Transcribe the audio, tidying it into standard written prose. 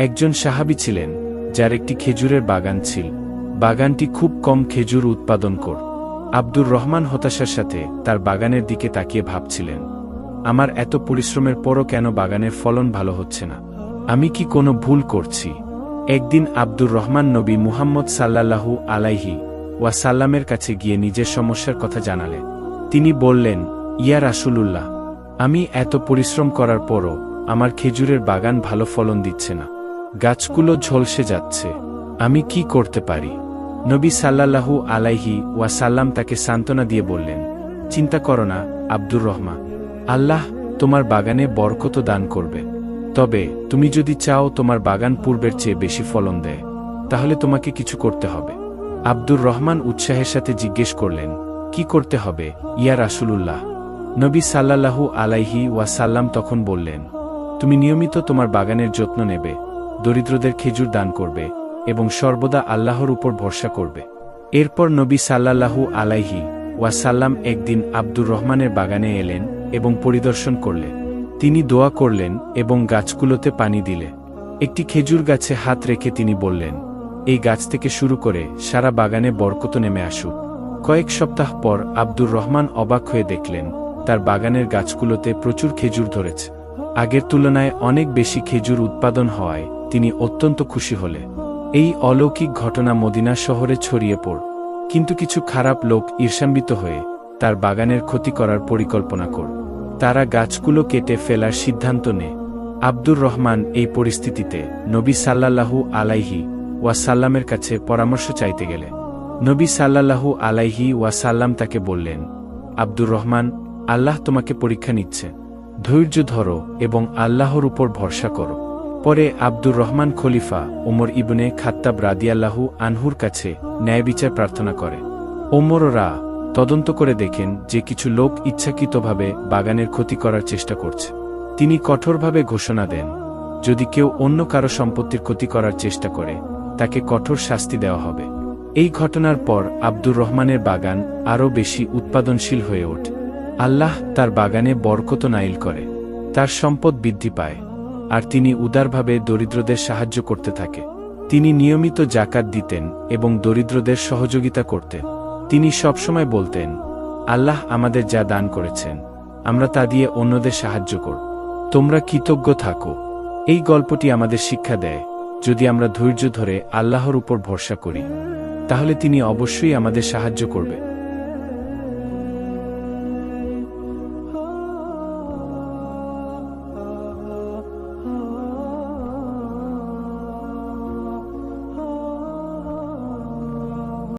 একজন সাহাবী ছিলেন যার একটি খেজুরের বাগান ছিল। বাগানটি খুব কম খেজুর উৎপাদন করত। আব্দুর রহমান হতাশার সাথে তার বাগানের দিকে তাকিয়ে ভাবছিলেন, আমার এত পরিশ্রমের পরও কেন বাগানের ফলন ভালো হচ্ছে না? আমি কি কোনো ভুল করছি? একদিন আব্দুর রহমান নবী মুহাম্মদ সাল্লাল্লাহু আলাইহি ওয়াসাল্লামের কাছে গিয়ে নিজের সমস্যার কথা জানালেন। তিনি বললেন, ইয়া রাসূলুল্লাহ, আমি এত পরিশ্রম করার পরও আমার খেজুরের বাগান ভালো ফলন দিচ্ছে না, গাছগুলো ঝলসে যাচ্ছে। আমি কি করতে পারি? নবী সাল্লাল্লাহু আলাইহি ওয়াসাল্লাম তাকে সান্ত্বনা দিয়ে বললেন, চিন্তা করো না আব্দুর রহমান, আল্লাহ তোমার বাগানে বরকত দান করবে। তবে তুমি যদি চাও তোমার বাগান পূর্বের চেয়ে বেশি ফলন দেয়, তাহলে তোমাকে কিছু করতে হবে। আব্দুর রহমান উৎসাহের সাথে জিজ্ঞেস করলেন, কি করতে হবে ইয়া রাসূলুল্লাহ? নবী সাল্লাল্লাহু আলাইহি ওয়াসাল্লাম তখন বললেন, তুমি নিয়মিত তোমার বাগানের যত্ন নেবে, দরিদ্রদের খেজুর দান করবে এবং সর্বদা আল্লাহর উপর ভরসা করবে। এরপর নবী সাল্লাল্লাহু আলাইহি ওয়াসাল্লাম একদিন আব্দুর রহমানের বাগানে এলেন এবং পরিদর্শন করলেন। তিনি দোয়া করলেন এবং গাছগুলোতে পানি দিলেন। একটি খেজুর গাছে হাত রেখে তিনি বললেন, এই গাছ থেকে শুরু করে সারা বাগানে বরকত নেমে আসুক। কয়েক সপ্তাহ পর আব্দুর রহমান অবাক হয়ে দেখলেন তার বাগানের গাছগুলোতে প্রচুর খেজুর ধরেছে। আগের তুলনায় অনেক বেশি খেজুর উৎপাদন হওয়ায় তিনি অত্যন্ত খুশি হলেন। এই অলৌকিক ঘটনা মদিনা শহরে ছড়িয়ে পড়ল। কিন্তু কিছু খারাপ লোক ঈর্ষান্বিত হয়ে তার বাগানের ক্ষতি করার পরিকল্পনা করল। তারা গাছগুলো কেটে ফেলার সিদ্ধান্ত নেয়। আব্দুর রহমান এই পরিস্থিতিতে নবী সাল্লাল্লাহু আলাইহি ওয়াসাল্লামের কাছে পরামর্শ চাইতে গেলেন। নবী সাল্লাল্লাহু আলাইহি ওয়াসাল্লাম তাকে বললেন, আব্দুর রহমান, আল্লাহ তোমাকে পরীক্ষা নিচ্ছে, ধৈর্য ধরো এবং আল্লাহর উপর ভরসা করো। পরে আব্দুর রহমান খলিফা ওমর ইবনে খাত্তাব রাদিয়াল্লাহু আনহুর কাছে ন্যায়বিচার প্রার্থনা করে। ওমররা তদন্ত করে দেখেন যে কিছু লোক ইচ্ছাকৃতভাবে বাগানের ক্ষতি করার চেষ্টা করছে। তিনি কঠোরভাবে ঘোষণা দেন, যদি কেউ অন্য কারো সম্পত্তির ক্ষতি করার চেষ্টা করে তাকে কঠোর শাস্তি দেওয়া হবে। এই ঘটনার পর আব্দুর রহমানের বাগান আরও বেশি উৎপাদনশীল হয়ে ওঠে। আল্লাহ তার বাগানে বরকত নাইল করে, তার সম্পদ বৃদ্ধি পায়, আর তিনি উদারভাবে দরিদ্রদের সাহায্য করতে থাকে। তিনি নিয়মিত যাকাত দিতেন এবং দরিদ্রদের সহযোগিতা করতেন। তিনি সবসময় বলতেন, আল্লাহ আমাদের যা দান করেছেন আমরা তা দিয়ে অন্যদের সাহায্য করব, তোমরা কৃতজ্ঞ থাকো। এই গল্পটি আমাদের শিক্ষা দেয়, যদি আমরা ধৈর্য ধরে আল্লাহর উপর ভরসা করি তাহলে তিনি অবশ্যই আমাদের সাহায্য করবে।